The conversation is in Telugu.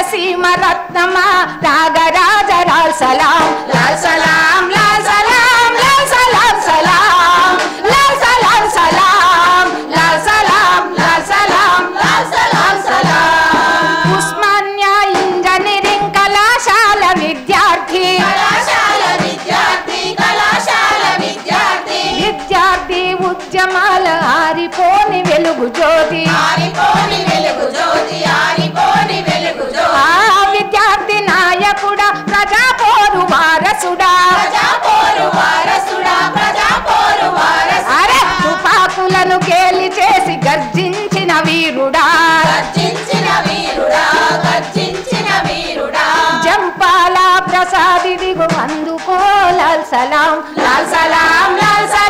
రాయలసీమ రత్నమా నాగరాజ లాల్ సలాం లాల్ సలాం లాల్ సలాం లాల్ సలాం సలాం లాల్ సలాం సలాం లాల్ సలాం లాల్ సలాం లాల్ సలాం సలాం ఉస్మానియా ఇంజనీరింగ్ కళాశాల విద్యార్థి విద్యార్థి ఉద్యమాల ఆరిపోని వెలుగు జ్యోతి విద్యార్థి నాయకుడా ప్రజాపోరు వారసుడా అరే తుపాకులను గేలి చేసి గర్జించిన వీరుడా జంపాల ప్రసాదిదిగో అందుకో లాల్ సలాం లాల్ సలాం లాల్ సలాం